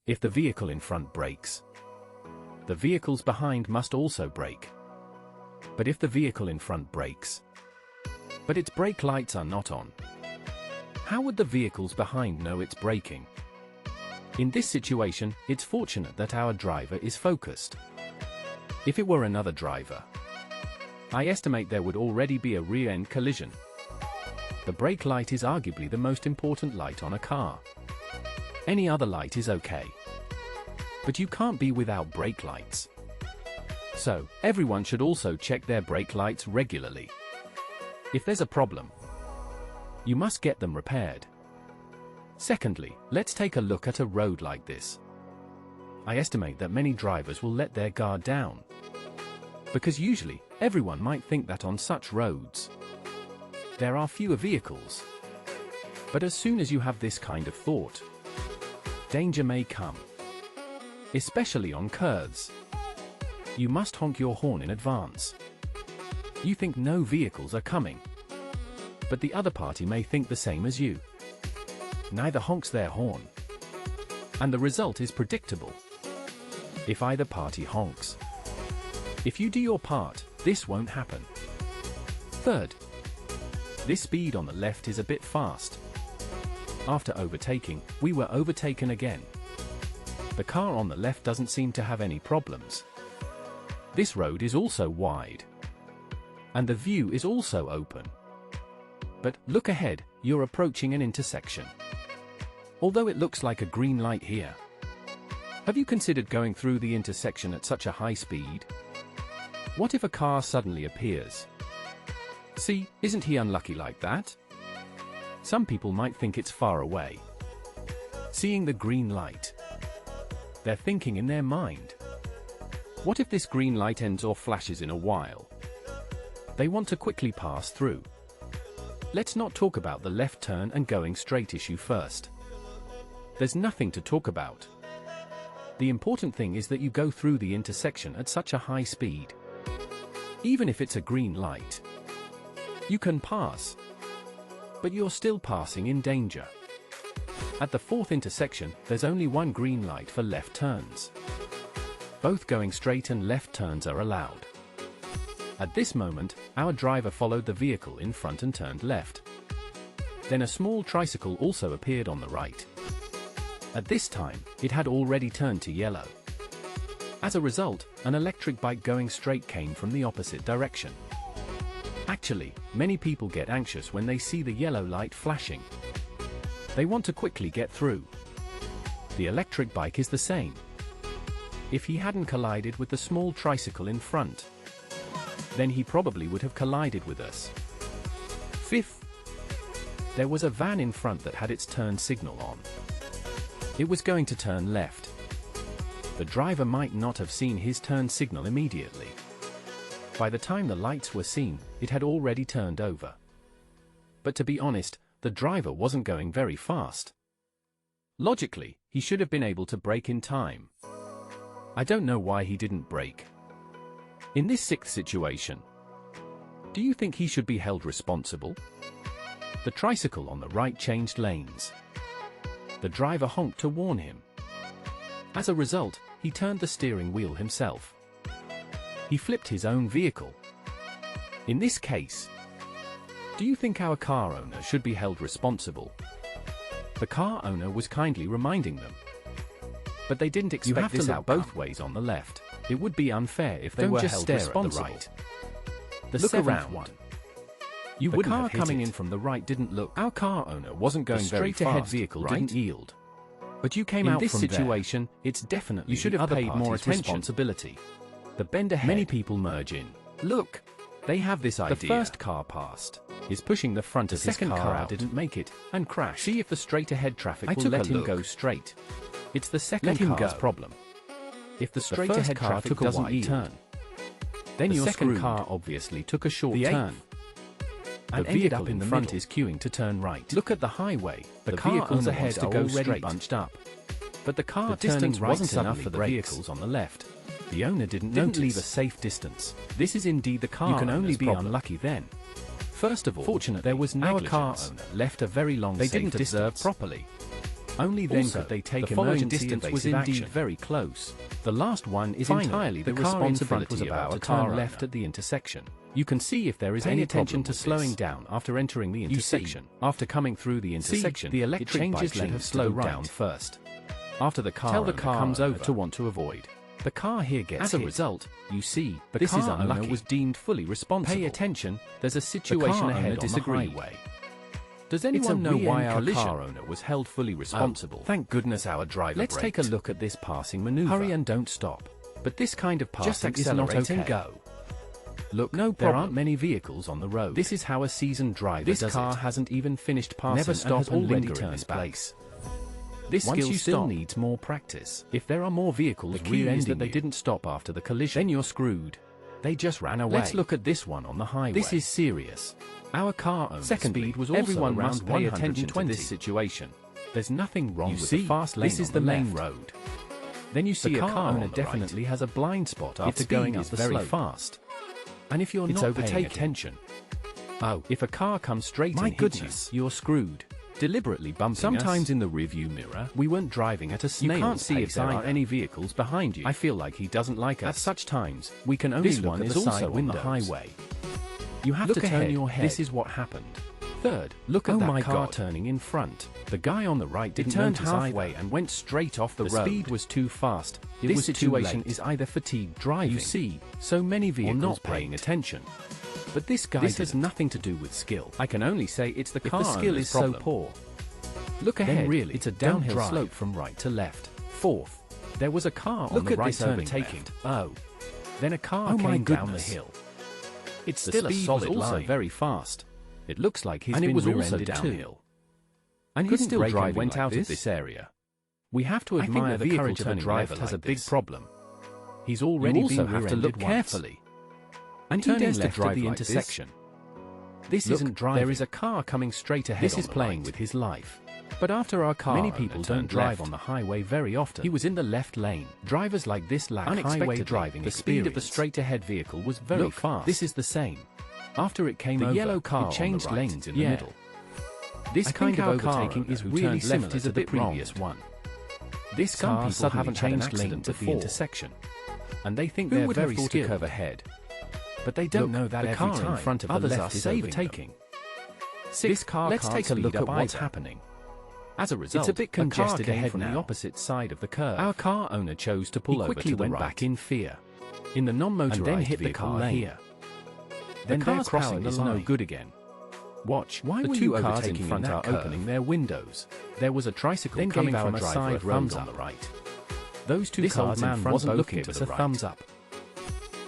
If the vehicle in front brakes, the vehicles behind must also brake. But if the vehicle in front brakes, but its brake lights are not on, how would the vehicles behind know it's braking? In this situation, it's fortunate that our driver is focused. If it were another driver, I estimate there would already be a rear-end collision. The brake light is arguably the most important light on a car. Any other light is okay. But you can't be without brake lights. So, everyone should also check their brake lights regularly. If there's a problem, you must get them repaired. Secondly, let's take a look at a road like this. I estimate that many drivers will let their guard down. Because usually, everyone might think that on such roads, there are fewer vehicles. But as soon as you have this kind of thought, danger may come. Especially on curves. You must honk your horn in advance. You think no vehicles are coming. But the other party may think the same as you. Neither honks their horn. And the result is predictable. If either party honks. If you do your part, this won't happen. Third, this speed on the left is a bit fast. After overtaking, we were overtaken again. The car on the left doesn't seem to have any problems. This road is also wide. And the view is also open. But look ahead, you're approaching an intersection. Although it looks like a green light here. Have you considered going through the intersection at such a high speed? What if a car suddenly appears? See, isn't he unlucky like that? Some people might think it's far away. Seeing the green light, they're thinking in their mind, what if this green light ends or flashes in a while? They want to quickly pass through. Let's not talk about the left turn and going straight issue first. There's nothing to talk about. The important thing is that you go through the intersection at such a high speed. Even if it's a green light, you can pass. But you're still passing in danger. At the fourth intersection, there's only one green light for left turns. Both going straight and left turns are allowed. At this moment, our driver followed the vehicle in front and turned left. Then a small tricycle also appeared on the right. At this time, it had already turned to yellow. As a result, an electric bike going straight came from the opposite direction. Actually, many people get anxious when they see the yellow light flashing. They want to quickly get through. The electric bike is the same. If he hadn't collided with the small tricycle in front, then he probably would have collided with us. Fifth, there was a van in front that had its turn signal on. It was going to turn left. The driver might not have seen his turn signal immediately. By the time the lights were seen, it had already turned over. But to be honest, the driver wasn't going very fast. Logically, he should have been able to brake in time. I don't know why he didn't brake. In this sixth situation, do you think he should be held responsible? The tricycle on the right changed lanes. The driver honked to warn him. As a result, he turned the steering wheel himself. He flipped his own vehicle. In this case, do you think our car owner should be held responsible? The car owner was kindly reminding them. But they didn't expect this out both ways on the left. It would be unfair if they were held responsible. The seventh one. You wouldn't have hit it. The car coming in from the right didn't look. Our car owner wasn't going very fast. The straight-ahead vehicle didn't yield. But you came out from there. In this situation, it's definitely you should have paid more attention. Responsibility. The bend ahead. Many people merge in. Look, they have this idea. The first car passed. Is pushing the front of his car out. Didn't make it and crashed. See if the straight-ahead traffic will let him go straight. It's the second car's problem. If the straight-ahead traffic doesn't yield, then your second car obviously took a short turn. The vehicle in the front is queuing to turn right. Look at the highway. The vehicles ahead are already bunched up. But the car turning right wasn't enough for the vehicles on the left. The owner didn't leave a safe distance. This is indeed the car owner's problem. You can only be unlucky then. First of all, fortunately, there was our car owner left a very long safe distance. They didn't observe properly. Only then Also, could they take the following emergency distance was evasive indeed action. very close. The last one is Finally, entirely the the car in front responsibility was of about our to car turn left owner. at the intersection. You can see if there is Pay any attention attention to with slowing this. down after entering the see, intersection. After coming through the intersection, the electric changes bike should lanes have to the slowed right. down first. After the car Tell the owner car comes owner over to want to avoid. The car here gets As a hit. result, You see, the this is car owner unlucky. was deemed fully responsible. Pay attention, there's a situation car ahead owner on the disagreed. highway. Does It's a anyone know why rear-end our collision. car owner was held fully responsible? Thank goodness our driver Let's take a braked. look at this passing maneuver. Hurry and don't stop. But this kind of passing Just is not accelerate okay. and go. Look, No there problem. aren't many vehicles on the road. This is how a seasoned driver This does car it. Hasn't even finished passing Never and stop has and already linger in turned this back. place. This Once skill you still stop, needs more practice. If there are more vehicles the key is rear-ending that they you, didn't stop after the collision. then you're screwed. They just ran away. Let's look at this one on the highway. This is serious. Our car owner's Secondly, speed was also everyone around must pay attention to 120. this situation. There's nothing wrong You with see, the fast lane this is on the the main left. road. Then you see The a car car owner owner definitely has a blind spot after speed going up is the very slope. fast. And if you're It's not paying overtaking. attention, if a car comes straight My and hits goodness. you, you're screwed. Deliberately bumping Sometimes us. In the rearview mirror, we weren't driving at a snail's can't see if pace there either. are any vehicles behind you. I feel like he doesn't like us. At such times, we can only This look one at is the also side on the windows. highway. You have Look to turn ahead. your head. This is what happened. Third, look at Oh that my car God. turning in front. The guy on the right didn't turned notice halfway either and went straight off the The road. speed was too fast. It This was too situation late. is either fatigue driving. You see, so many vehicles not paying braked. attention. But this guy This has didn't. nothing to do with skill. I can only say it's the If car the skill owner's is so problem. poor, Look then ahead, really, it's a don't downhill drive. slope from right to left. Fourth, there was a car on Look the at right this turning overtaking. left. Oh. Then a car Oh my came down the goodness. hill. It's The still a speed solid was also line. Very fast. It looks like he's And it been was also rear-ended downhill. too. And Couldn't he's still brake and driving went like out of this? this area. We have to I think admire the the vehicle courage of a turning driver left has a like big this. problem. He's already You also been have to rear-ended look once. carefully. And he Turning dares to left at drive the like intersection. This Look, isn't driving. there There is a car coming straight ahead. This on is the playing right. with his life. But after our car, many owner people don't turned drive left. on the highway very often. He was in the left lane. Drivers like this lack highway Unexpectedly, driving the experience. speed of the straight-ahead vehicle was very Look, fast. this is the same. After it came The over, yellow car on it the changed right. lanes in the Yeah. middle. This I kind think of our car overtaking owner is who really turned similar left is to a the bit previous wrong. one. This Some car people suddenly haven't had an changed accident lanes at the before. intersection, and they think Who they're would have very thought to skilled. curve ahead? But they don't Look, know that the every car time in front of the others left are is saving overtaking. them. This car let's can't take a look speed at up what's either. happening. As a result, It's a bit congested car came ahead from the now. opposite side of the curve. Our car owner chose to pull He over quickly to the went right back in fear. In the non-motorized and then hit the vehicle car lane. here. Then The their car's crossing powered the is no line. good again. Watch, Why the were two you cars in overtaking in front that are curve? opening their windows. There was a tricycle Then coming gave our from a driver side a road thumbs on up. the right. Those two This cars old man in front wasn't both looking gave to us the a right. thumbs up.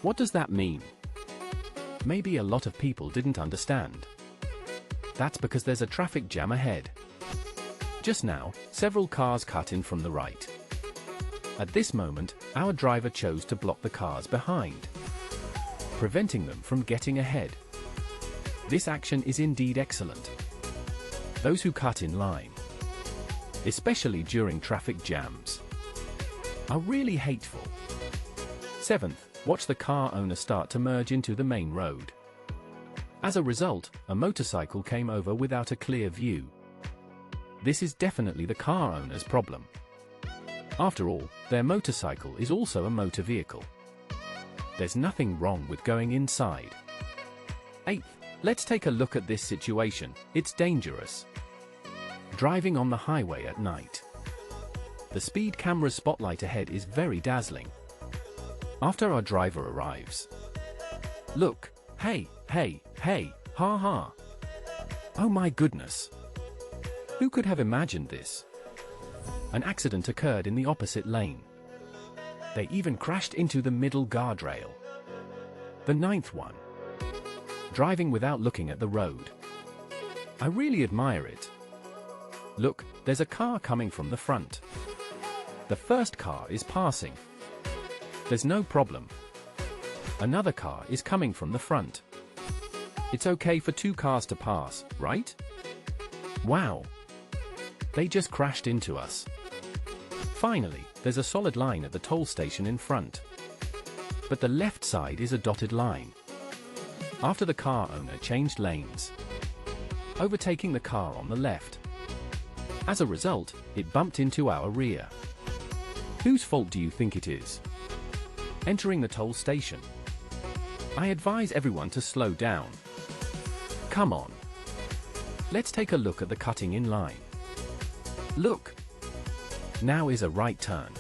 What does that mean? Maybe a lot of people didn't understand. That's because there's a traffic jam ahead. Just now, several cars cut in from the right. At this moment, our driver chose to block the cars behind, preventing them from getting ahead. This action is indeed excellent. Those who cut in line, especially during traffic jams, are really hateful. Seventh, watch the car owner start to merge into the main road. As a result, a motorcycle came over without a clear view. This is definitely the car owner's problem. After all, their motorcycle is also a motor vehicle. There's nothing wrong with going inside. Eighth, let's take a look at this situation. It's dangerous. Driving on the highway at night. The speed camera's spotlight ahead is very dazzling. After our driver arrives. Look, hey, hey, hey, ha ha. Oh my goodness. Who could have imagined this? An accident occurred in the opposite lane. They even crashed into the middle guardrail. The ninth one. Driving without looking at the road. I really admire it. Look, there's a car coming from the front. The first car is passing. There's no problem. Another car is coming from the front. It's okay for two cars to pass, right? Wow. They just crashed into us. Finally, there's a solid line at the toll station in front. But the left side is a dotted line. After the car owner changed lanes, overtaking the car on the left. As a result, it bumped into our rear. Whose fault do you think it is? Entering the toll station. I advise everyone to slow down. Come on. Let's take a look at the cutting in line. Look. Now is a right turn.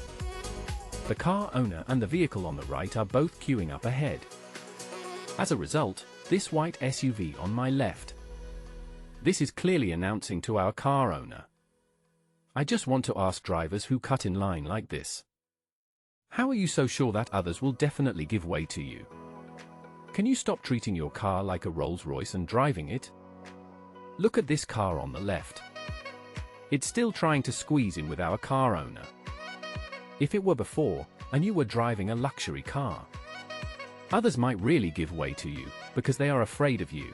The car owner and the vehicle on the right are both queuing up ahead. As a result, this white SUV on my left. This is clearly announcing to our car owner. I just want to ask drivers who cut in line like this. How are you so sure that others will definitely give way to you? Can you stop treating your car like a Rolls-Royce and driving it? Look at this car on the left. It's still trying to squeeze in with our car owner. If it were before, and you were driving a luxury car, others might really give way to you, because they are afraid of you.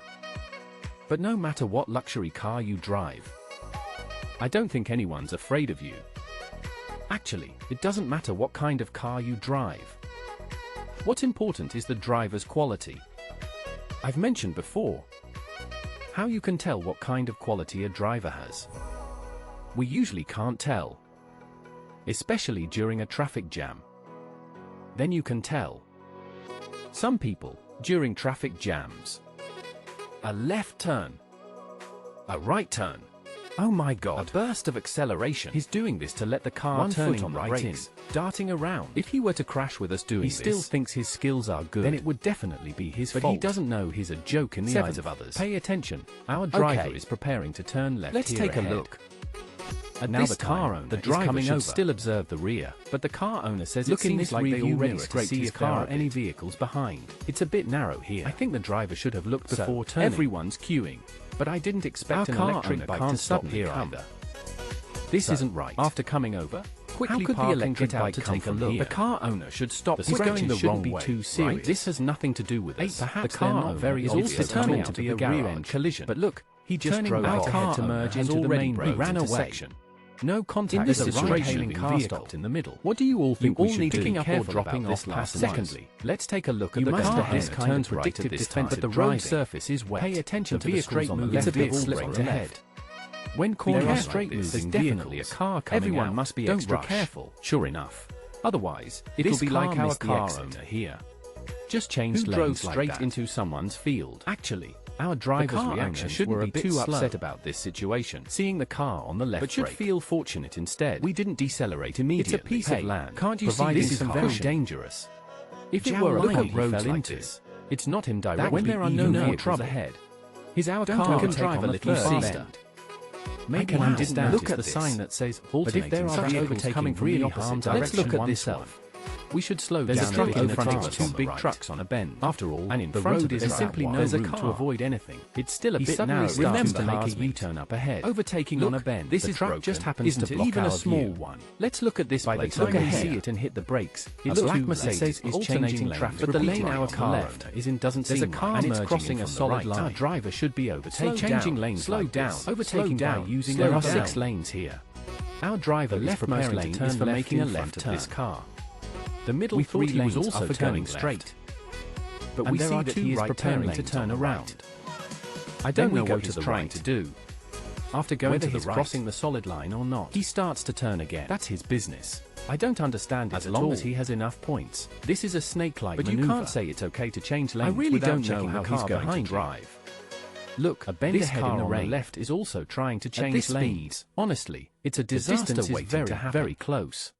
But no matter what luxury car you drive, I don't think anyone's afraid of you. Actually, it doesn't matter what kind of car you drive. What's important is the driver's quality. I've mentioned before how you can tell what kind of quality a driver has. We usually can't tell, especially during a traffic jam. Then you can tell. Some people, during traffic jams, a left turn, a right turn, oh my God, a burst of acceleration. He's doing this to let the car turn on the brakes, darting around. If he were to crash with us doing this, he still thinks his skills are good, then it would definitely be his fault. But he doesn't know he's a joke in the eyes of others. Pay attention, our driver is preparing to turn left. Let's take a look. And now the car owner, the driver should still observe the rear, but the car owner says it seems like they already scraped his car any vehicles behind. It's a bit narrow here. I think the driver should have looked before turning. Everyone's queuing, but I didn't expect an electric bike to stop here either. This isn't right. After coming over, quickly park and get out to take a look. The car owner should stop. The scratches shouldn't be too serious. This has nothing to do with us. Perhaps the car owner is also turning out to be a rear-end collision. But look, he just drove out ahead to merge into the main road intersection. No contact. In this situation, car stopped in the middle. What do you all think we should do? Be careful dropping off last. Secondly, let's take a look at the car ahead. Turns right at this time, but the road surface is wet. Pay attention to the straight on the left. It's a bit slipped ahead. When cornering straight moving definitely a car coming out. Everyone must be extra careful. Sure enough. Otherwise, it'll be like our car owner here. Just changed lanes. Drove straight into someone's field. Actually, our driver's reaction shouldn't be too upset about this situation, seeing the car on the left, but should feel fortunate instead. We didn't decelerate immediately. It's a piece of land. Can't you see this is very dangerous? If it were a line road like this, it's not him directly. When there are no vehicles ahead, his our car can drive a little faster. Maybe I didn't look at the sign that says alternating. But if there are vehicles coming from the opposite direction, let's look at this one. We should slow down. There's a truck in front of us, two big trucks on a bend. After all, and in front of us there's simply no room to avoid anything. It's still a bit narrow. Remember to make a U-turn up ahead. Overtaking on a bend. This is truck just happens to block even a small one. Let's look at this place. Look ahead. See it and hit the brakes. A black Mercedes is changing traffic, but the lane our car left is in doesn't seem right, and it's crossing a solid line. Our driver should be overtaking. Changing lanes. Slow down. Overtaking by using. There are 6 lanes here. Our driver leftmost lane is for making a left turn. This car. The middle 3 lanes was also turning straight, but we see that he is preparing to turn around. I don't know what he's trying to do. After going to the right, crossing the solid line or not, he starts to turn again. That's his business. I don't understand it as long as he has enough points. This is a snake-like maneuver. But you can't say it's okay to change lanes. I really don't know how he's going to drive. Look, a bend ahead in the rain left is also trying to change lanes. Honestly, it's a disaster waiting to happen. Very close.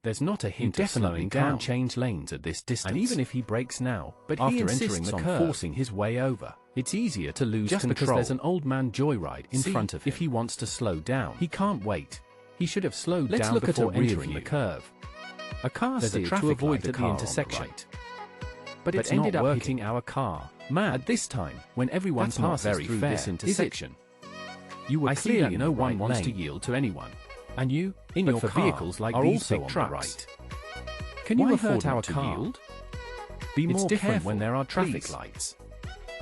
There's not a hint of slowing down. Can't change lanes at this distance. And even if he brakes now, but after entering the curve, forcing his way over, it's easier to lose control. Because there's an old man joyride in front of him. If he wants to slow down, he can't wait. He should have slowed down before entering the curve. A car steered to avoid the intersection, but it ended up hitting our car. At this time, when everyone passes through this intersection, you were clearly no one wants to yield to anyone. And you, in your car, vehicles like these big trucks. Can you afford our car? Yield? Be more careful when there are traffic lights.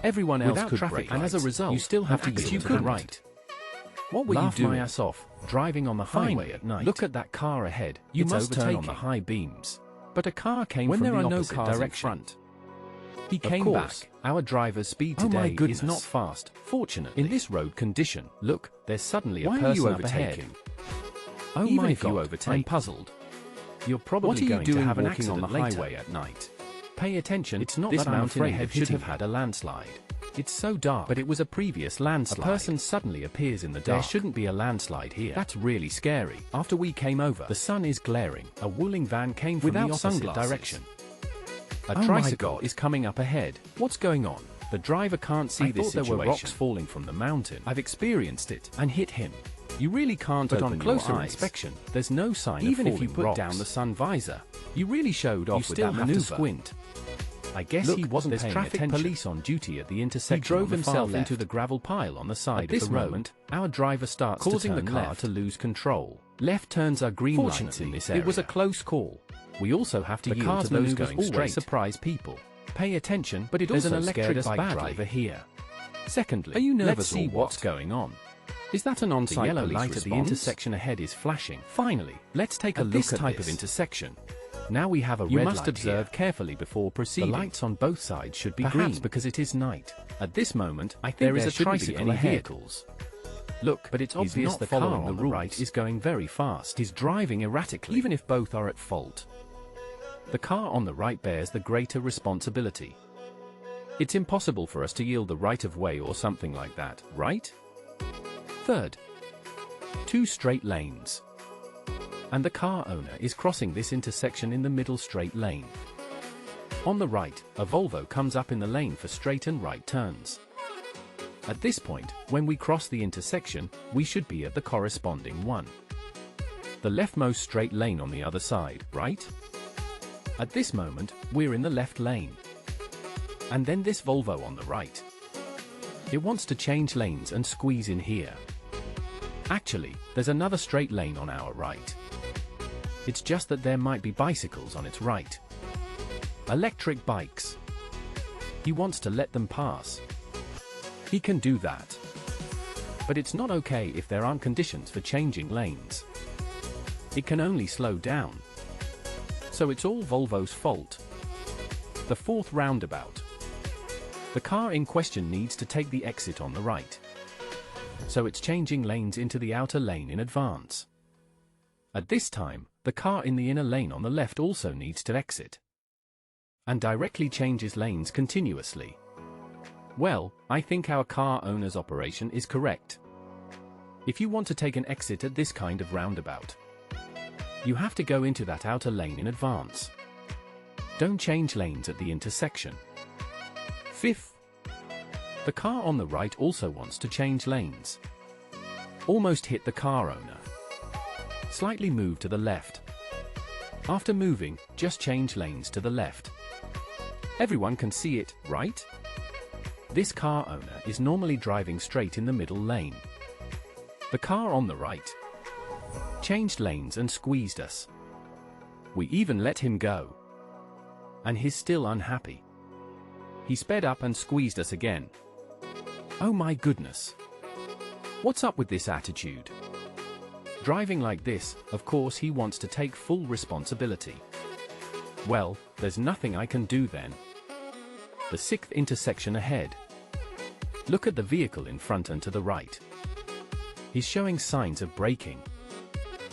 Everyone else could brake, and as a result, you still have to yield to the right. What were you doing? My ass off, driving on the highway at night. Look at that car ahead. You must turn on the high beams. But a car came from the opposite direction. He came back. Our driver's speed today is not fast. Fortunately, in this road condition, look, there's suddenly a person up ahead. Oh Even my if you God, overtake. I'm puzzled. You're probably What are you going doing to have an walking accident on the later. highway at night? Pay attention, It's not this that I'm mountain afraid ahead of should hitting have you. had a landslide. It's so dark, but it was a previous landslide. A person suddenly appears in the dark. There shouldn't be a landslide here. That's really scary. After we came over, The sun is glaring. A Wuling van came from Without the opposite sunglasses. direction. A Oh my tricycle God. is coming up ahead. What's going on? The driver can't see I this thought there situation. were rocks falling from the mountain. I've experienced it. And hit him. You really can't But open on closer your eyes. inspection, there's no sign Even of if you falling put rocks. down the sun visor, You really showed off you with still that have maneuver. to squint. I guess Look, he wasn't there's paying traffic attention. police on duty at the intersection. He drove on the far himself left. into the gravel pile on the side At this of the road. moment, our driver starts causing to turn the car left. to lose control. Left turns are green lights Fortunately, in this area. it was a close call. We also have to The yield car's to those maneuvers going always straight. surprise people. Pay attention, But it there's an also electric scared us bike badly. driver here. Secondly, Are you nervous let's see or what? what's going on. Is that an The on-site yellow police light at the response? intersection ahead is flashing. Finally, let's take a At look this at type this of intersection. Now we have a You red must light observe here. carefully before The proceeding. lights on both sides should be Perhaps green because it is night. At this moment, I think there is there a shouldn't be tricycle any ahead. vehicles. Look, but it's He's obvious not the car following on the the rules. right is going very fast. He's driving erratically. Even if both are at fault, the car on the right bears the greater responsibility. It's impossible for us to yield the right of way or something like that, right? Third, 2 straight lanes. And the car owner is crossing this intersection in the middle straight lane. On the right, a Volvo comes up in the lane for straight and right turns. At this point, when we cross the intersection, we should be at the corresponding one. The leftmost straight lane on the other side, right? At this moment, we're in the left lane. And then this Volvo on the right. It wants to change lanes and squeeze in here. Actually, there's another straight lane on our right. It's just that there might be bicycles on its right. Electric bikes. He wants to let them pass. He can do that. But it's not okay if there aren't conditions for changing lanes. It can only slow down. So it's all Volvo's fault. The 4th roundabout. The car in question needs to take the exit on the right. So it's changing lanes into the outer lane in advance. At this time, the car in the inner lane on the left also needs to exit. And directly changes lanes continuously. Well, I think our car owner's operation is correct. If you want to take an exit at this kind of roundabout, you have to go into that outer lane in advance. Don't change lanes at the intersection. 5th, the car on the right also wants to change lanes. Almost hit the car owner. Slightly move to the left. After moving, just change lanes to the left. Everyone can see it, right? This car owner is normally driving straight in the middle lane. The car on the right changed lanes and squeezed us. We even let him go. And he's still unhappy. He sped up and squeezed us again. Oh my goodness. What's up with this attitude? Driving like this, of course he wants to take full responsibility. Well, there's nothing I can do then. The 6th intersection ahead. Look at the vehicle in front and to the right. He's showing signs of braking.